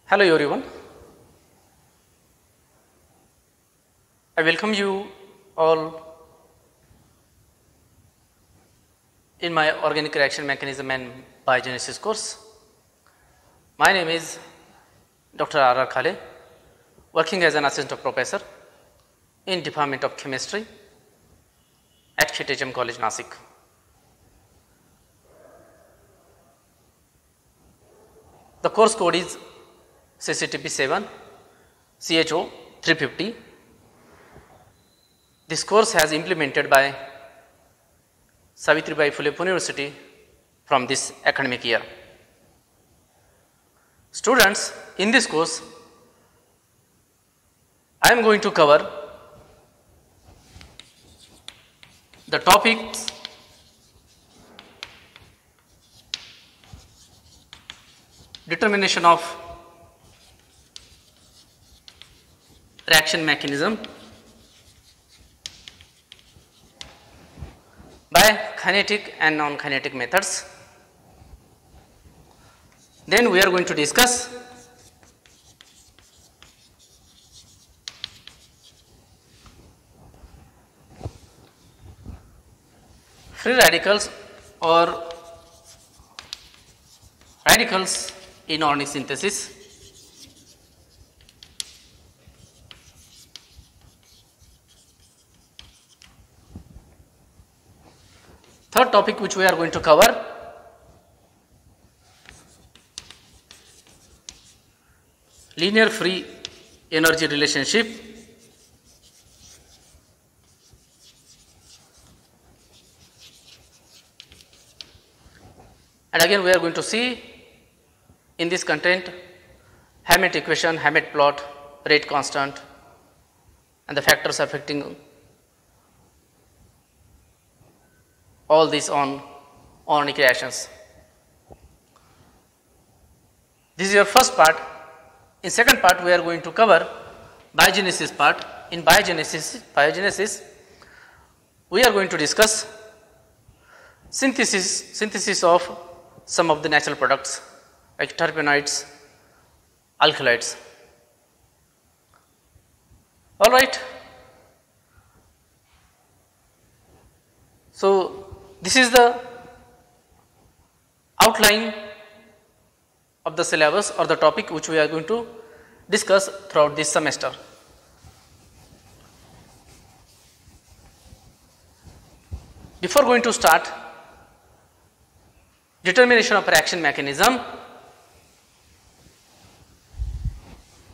Hello everyone. I welcome you all in my organic reaction mechanism and biogenesis course. My name is Dr. R. Khale, working as an assistant professor in Department of Chemistry at KTHM College, Nasik. The course code is CCTP7 CHO 350. This course has implemented by Savitribai Phule Pune University from this academic year. Students, in this course, I am going to cover the topics determination of reaction mechanism by kinetic and non-kinetic methods. Then we are going to discuss free radicals or radicals in organic synthesis. Third topic which we are going to cover, linear free energy relationship. And again we are going to see in this content Hammett equation, Hammett plot, rate constant and the factors affecting all these on organic reactions. This is your first part. In second part we are going to cover biogenesis part. In biogenesis we are going to discuss synthesis of some of the natural products like terpenoids, alkaloids. All right. So this is the outline of the syllabus or the topic which we are going to discuss throughout this semester. Before going to start, determination of reaction mechanism,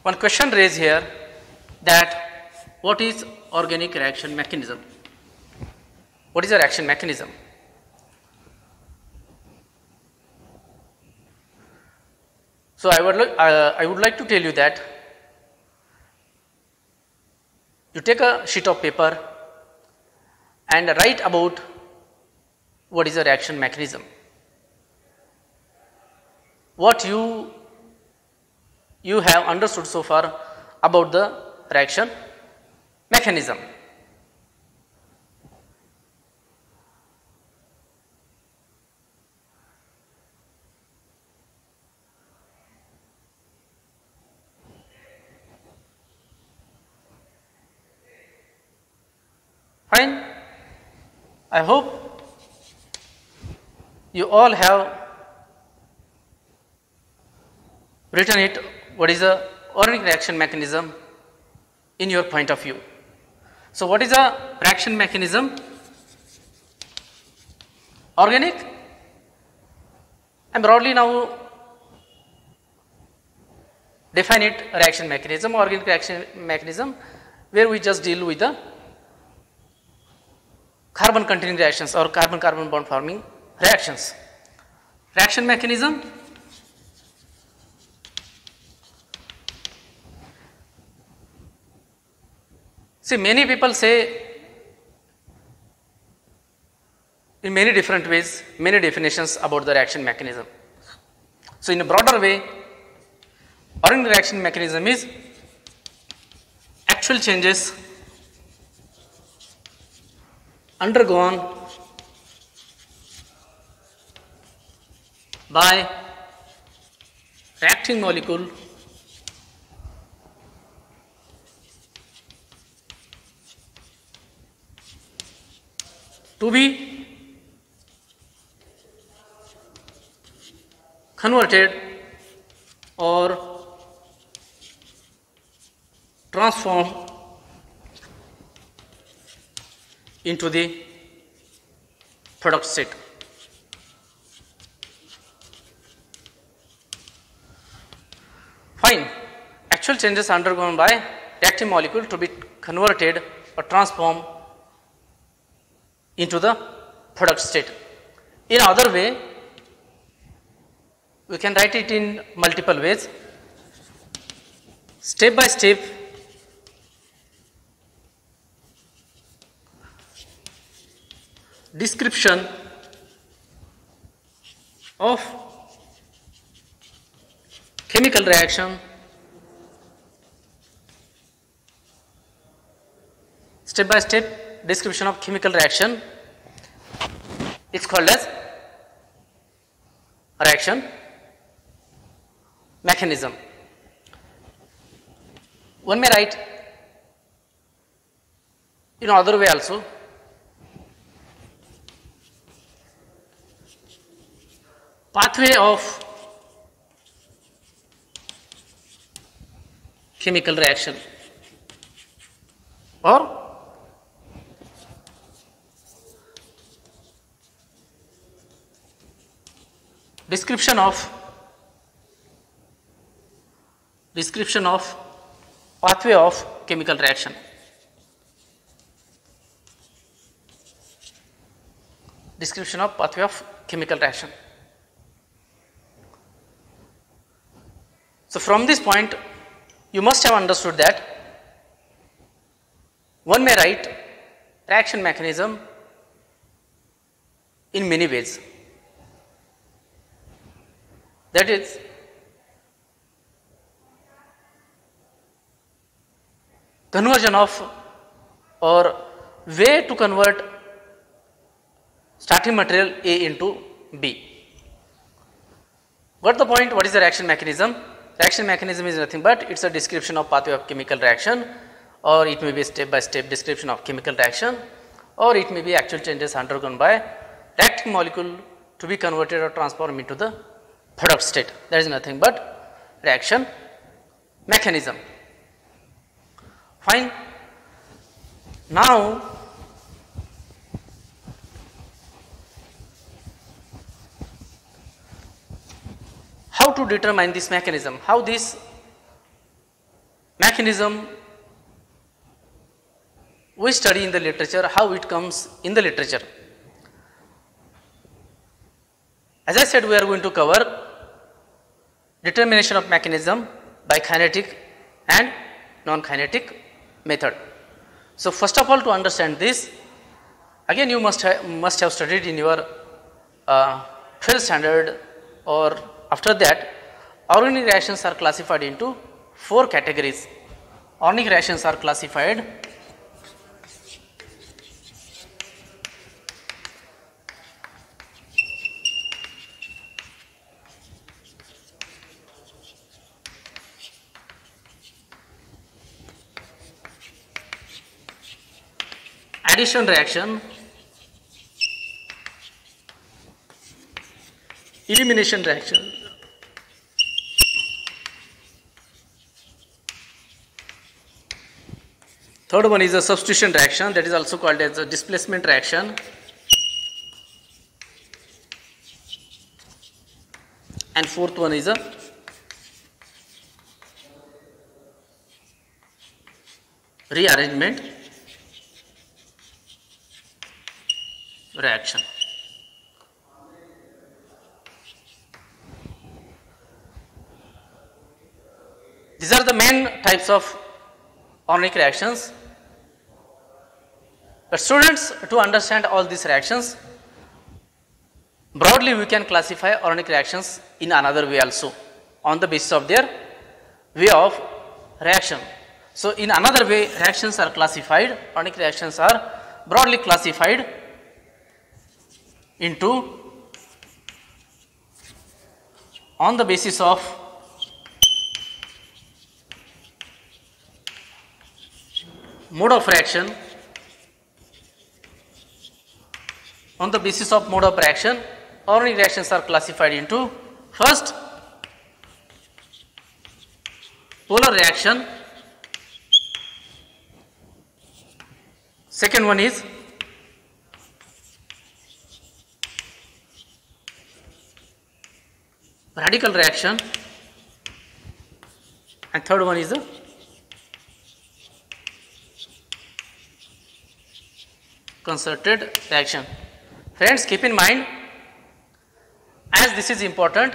one question raised here that what is organic reaction mechanism? What is a reaction mechanism? So I would like to tell you that you take a sheet of paper and write about what is a reaction mechanism. What you have understood so far about the reaction mechanism. Fine. I hope you all have written it, what is a organic reaction mechanism in your point of view. So what is a reaction mechanism? Organic, and broadly now define it, reaction mechanism, organic reaction mechanism, where we just deal with the carbon containing reactions or carbon-carbon bond forming reactions. Reaction mechanism, see, many people say in many different ways, many definitions about the reaction mechanism. So in a broader way, organic reaction mechanism is actual changes undergone by reacting molecule to be converted or transformed into the product state. Fine. Actual changes undergone by reactive molecule to be converted or transformed into the product state. In other way, we can write it in multiple ways. Step by step, description of chemical reaction, step by step description of chemical reaction is called as reaction mechanism. One may write in other way also. Pathway of chemical reaction or description of pathway of chemical reaction. Description of pathway of chemical reaction. So from this point, you must have understood that one may write reaction mechanism in many ways. That is, conversion of or way to convert starting material A into B. Got the point? What is the reaction mechanism? Reaction mechanism is nothing but it's a description of pathway of chemical reaction, or it may be step by step description of chemical reaction, or it may be actual changes undergone by reacting molecule to be converted or transformed into the product state. That is nothing but reaction mechanism. Fine. Now, how to determine this mechanism? How this mechanism we study in the literature, how it comes in the literature. As I said, we are going to cover determination of mechanism by kinetic and non-kinetic method. So first of all, to understand this, again you must have studied in your 12th standard, or after that, organic reactions are classified into 4 categories. Organic reactions are classified addition reaction, elimination reaction, third one is a substitution reaction, that is also called as a displacement reaction, and fourth one is a rearrangement reaction. These are the main types of organic reactions. But students, to understand all these reactions, broadly we can classify organic reactions in another way also, on the basis of their way of reaction. So in another way, reactions are classified, organic reactions are broadly classified into, on the basis of mode of reaction, On the basis of mode of reaction, organic reactions are classified into first polar reaction, second one is radical reaction, and third one is the concerted reaction. Friends, keep in mind, as this is important,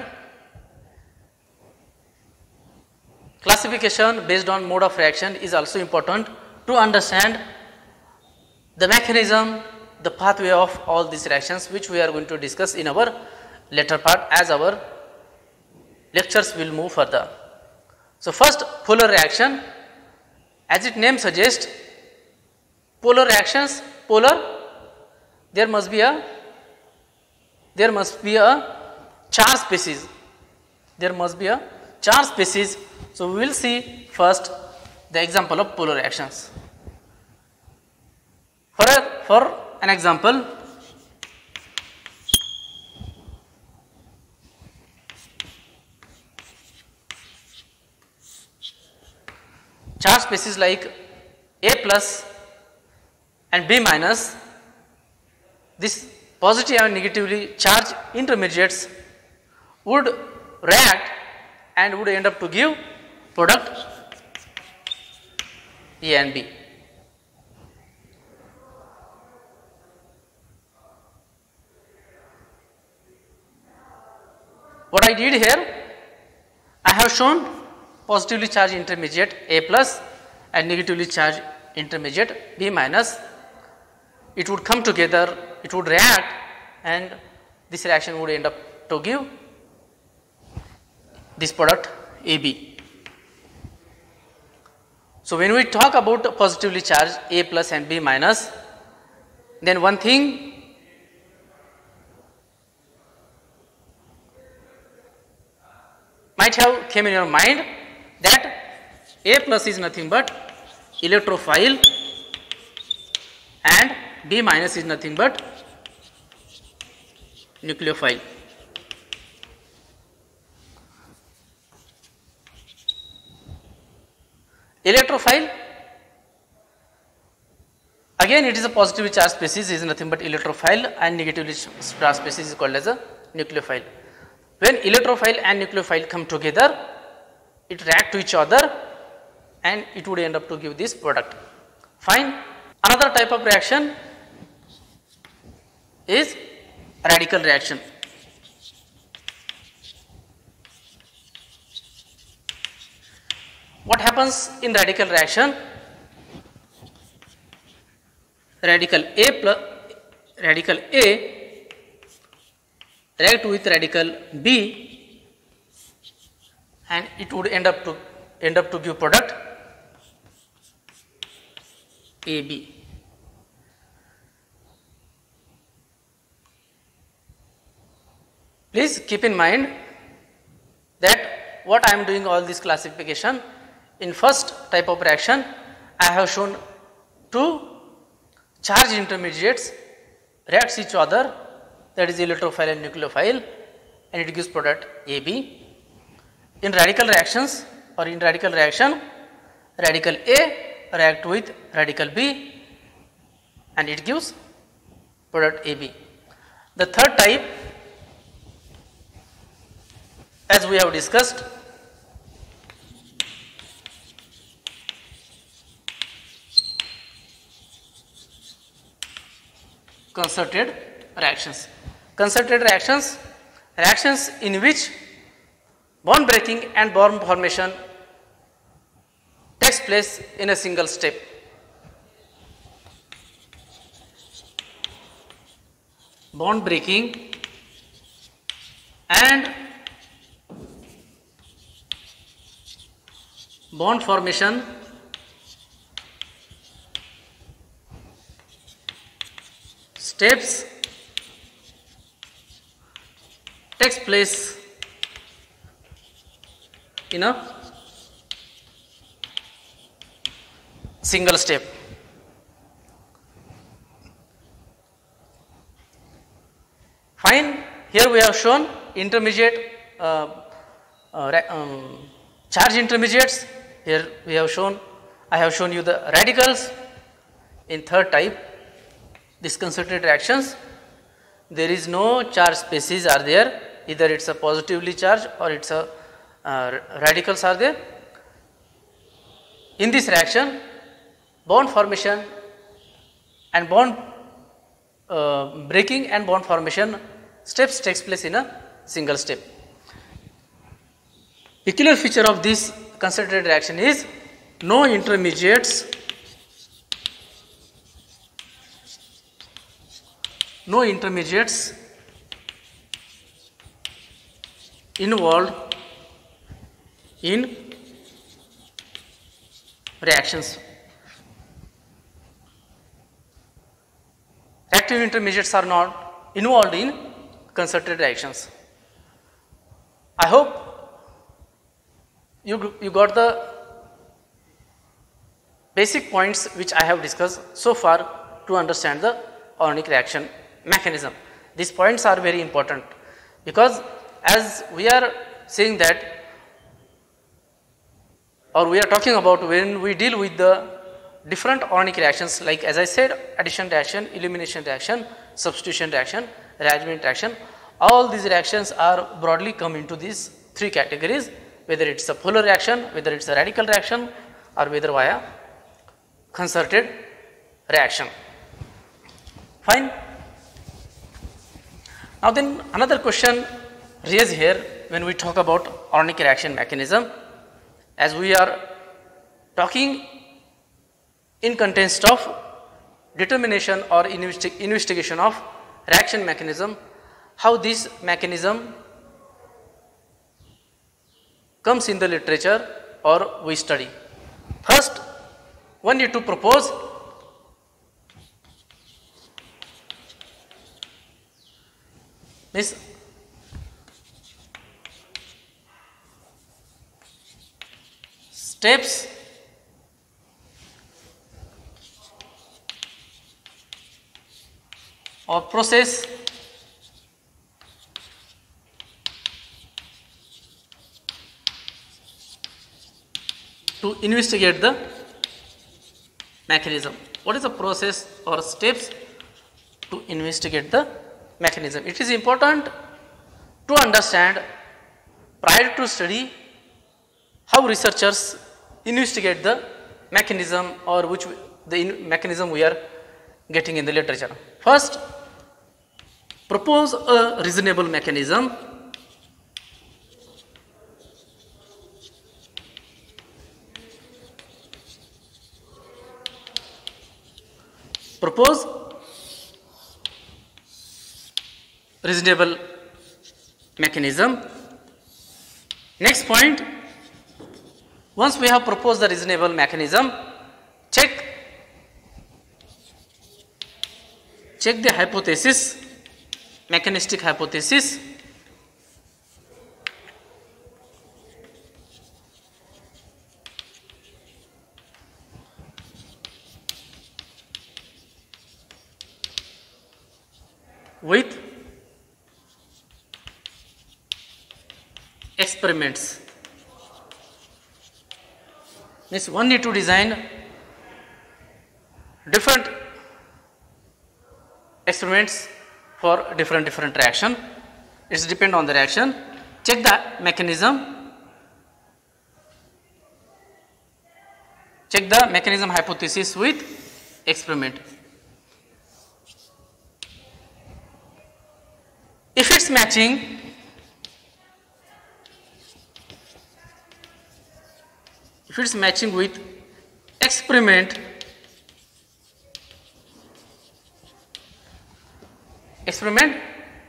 classification based on mode of reaction is also important to understand the mechanism, the pathway of all these reactions, which we are going to discuss in our later part as our lectures will move further. So, first polar reaction, as its name suggests, polar reactions, polar, there must be a charge species, there must be a charge species. So, we will see first the example of polar reactions. For an example, charge species like A plus and B minus, this positive and negatively charged intermediates would react and would end up to give product A and B. What I did here, I have shown positively charged intermediate A plus and negatively charged intermediate B minus. It would come together, it would react, and this reaction would end up to give this product AB. So, when we talk about positively charged A plus and B minus, then one thing might have came in your mind, that A plus is nothing but electrophile and B minus is nothing but nucleophile. Electrophile, again it is a positively charged species, is nothing but electrophile, and negatively charged species is called as a nucleophile. When electrophile and nucleophile come together, it react to each other and it would end up to give this product. Fine. Another type of reaction is radical reaction. What happens in radical reaction? Radical A react with radical B and it would end up to give product AB. Please keep in mind that what I am doing all this classification, in first type of reaction I have shown two charged intermediates reacts each other, that is electrophile and nucleophile, and it gives product AB. In radical reactions or in radical reaction, radical A react with radical B and it gives product AB. The third type, as we have discussed, concerted reactions. Concerted reactions, reactions in which bond breaking and bond formation takes place in a single step. Bond breaking and bond formation steps takes place in a single step. Fine. Here we have shown intermediate charge intermediates. Here we have shown, I have shown you the radicals. In third type, these concentrated reactions, there is no charge species are there, either it's a positively charged or it's a radicals are there. In this reaction, bond formation and bond breaking and bond formation steps takes place in a single step. Peculiar feature of this concentrated reaction is no intermediates, involved in reactions. Active intermediates are not involved in concentrated reactions. I hope you got the basic points which I have discussed so far to understand the organic reaction mechanism. These points are very important because as we are saying that, or we are talking about when we deal with the different organic reactions, like as I said, addition reaction, elimination reaction, substitution reaction, rearrangement reaction, all these reactions are broadly come into these three categories, whether it's a polar reaction, whether it's a radical reaction, or whether via concerted reaction. Fine. Now then another question raised here when we talk about organic reaction mechanism, as we are talking in context of determination or investigation of reaction mechanism, how this mechanism comes in the literature or we study. First, one need to propose this steps or process to investigate the mechanism. What is the process or steps to investigate the mechanism? It is important to understand prior to study how researchers investigate the mechanism or which the mechanism we are getting in the literature. First, propose a reasonable mechanism. Propose reasonable mechanism. Next point, once we have proposed the reasonable mechanism, check the hypothesis, mechanistic hypothesis. With experiments. Means one need to design different experiments for different reaction. It's depend on the reaction. Check the mechanism. Check the mechanism hypothesis with experiment. If it's matching, with experiment,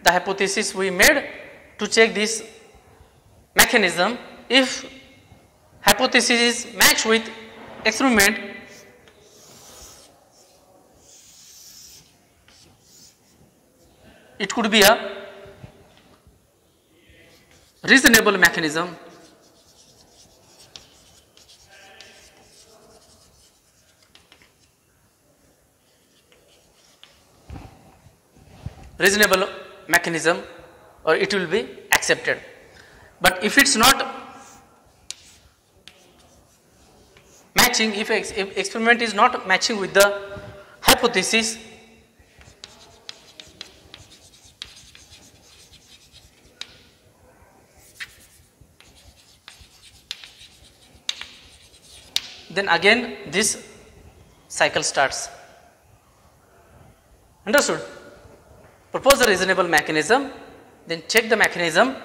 the hypothesis we made to check this mechanism, if hypothesis is matched with experiment, it could be a reasonable mechanism. Reasonable mechanism or it will be accepted. But if it's not matching, if experiment is not matching with the hypothesis, then again this cycle starts. Understood? Propose a reasonable mechanism, then check the mechanism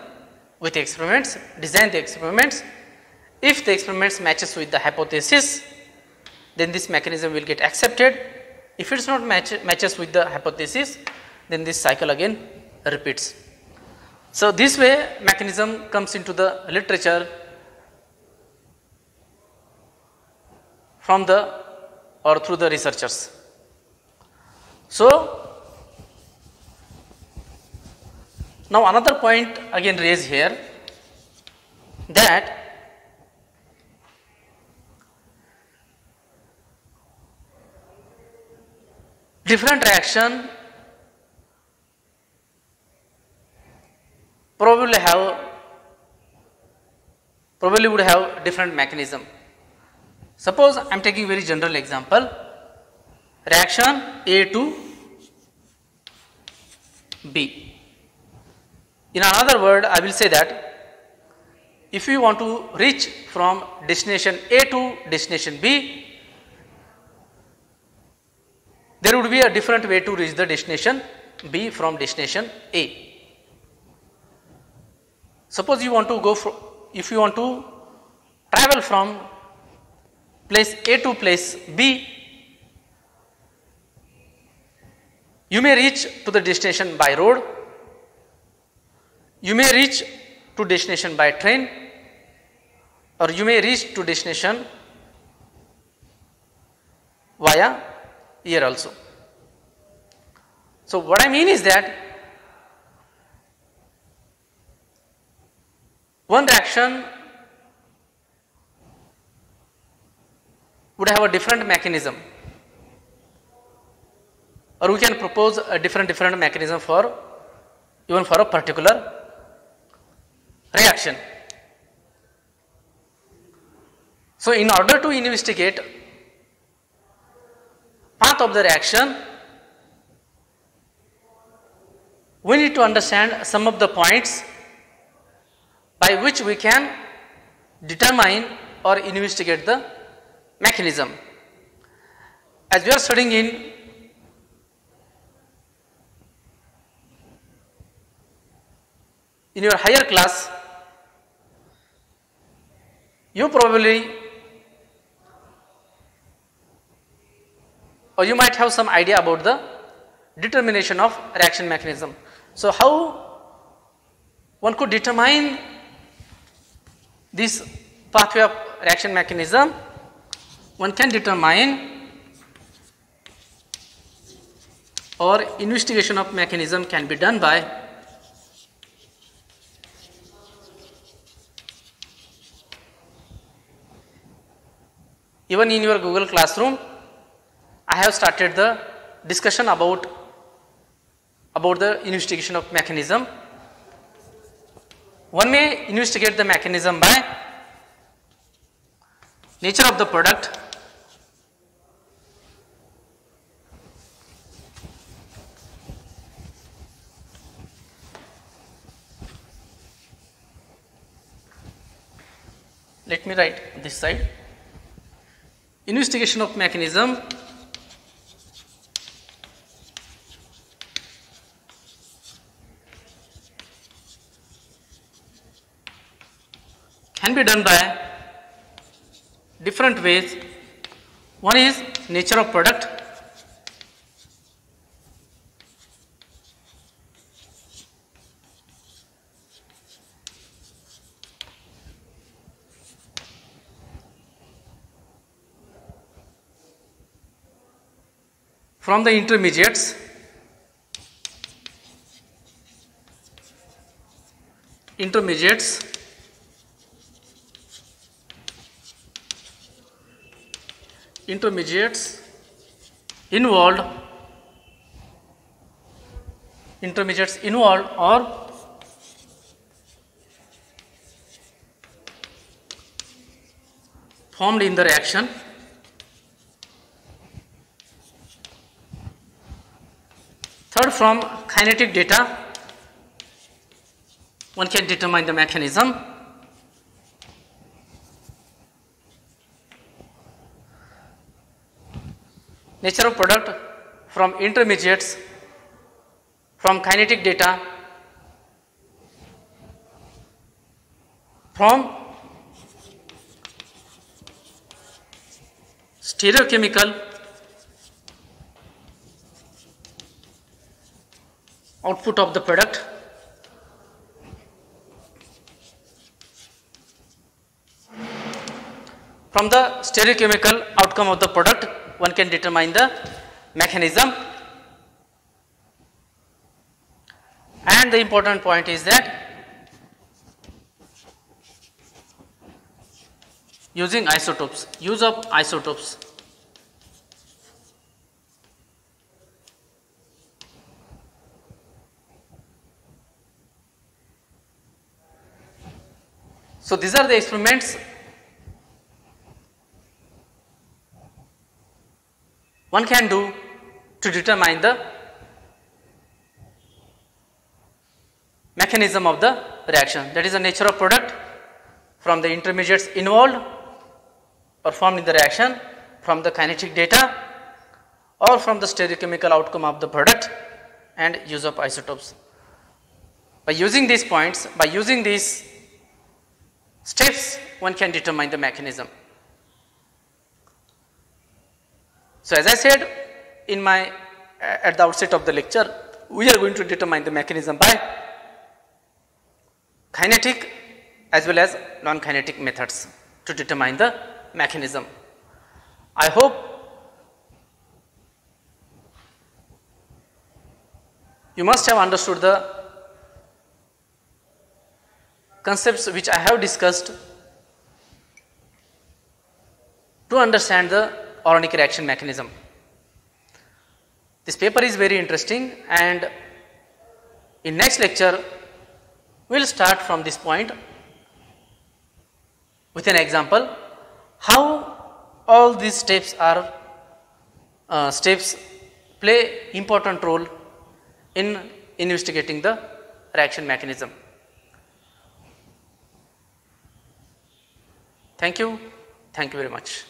with the experiments, design the experiments. If the experiments matches with the hypothesis, then this mechanism will get accepted. If it's not matches with the hypothesis, then this cycle again repeats. So this way mechanism comes into the literature from the or through the researchers. So now another point again raised here, that different reaction probably would have different mechanism. Suppose I am taking very general example, reaction A to B. In another word, I will say that if you want to reach from destination A to destination B, there would be a different way to reach the destination B from destination A. Suppose you want to if you want to travel from place A to place B, you may reach to the destination by road, you may reach to destination by train, or you may reach to destination via air also. So what I mean is that one reaction would have a different mechanism, or we can propose a different mechanism for even for a particular reaction. So in order to investigate path of the reaction, we need to understand some of the points by which we can determine or investigate the mechanism. As we are studying in your higher class, you probably or you might have some idea about the determination of reaction mechanism. So how one could determine this pathway of reaction mechanism? One can determine, or investigation of mechanism can be done by even in your Google Classroom. I have started the discussion about the investigation of mechanism. One may investigate the mechanism by nature of the product, let me write this side. Investigation of mechanism can be done by different ways. One is nature of product, from the intermediates, involved intermediates involved or formed in the reaction third, from kinetic data one can determine the mechanism. Nature of product from intermediates from kinetic data from stereochemical output of the product from the stereochemical outcome of the product one can determine the mechanism. And the important point is that using isotopes, use of isotopes. So these are the experiments one can do to determine the mechanism of the reaction, that is the nature of product from the intermediates involved or formed in the reaction, from the kinetic data or from the stereochemical outcome of the product, and use of isotopes. By using these points, by using these steps, one can determine the mechanism. So as I said at the outset of the lecture, we are going to determine the mechanism by kinetic as well as non-kinetic methods to determine the mechanism. I hope you must have understood the concepts which I have discussed to understand the organic reaction mechanism. This paper is very interesting, and in next lecture we will start from this point with an example how all these steps play important role in investigating the reaction mechanism. Thank you very much.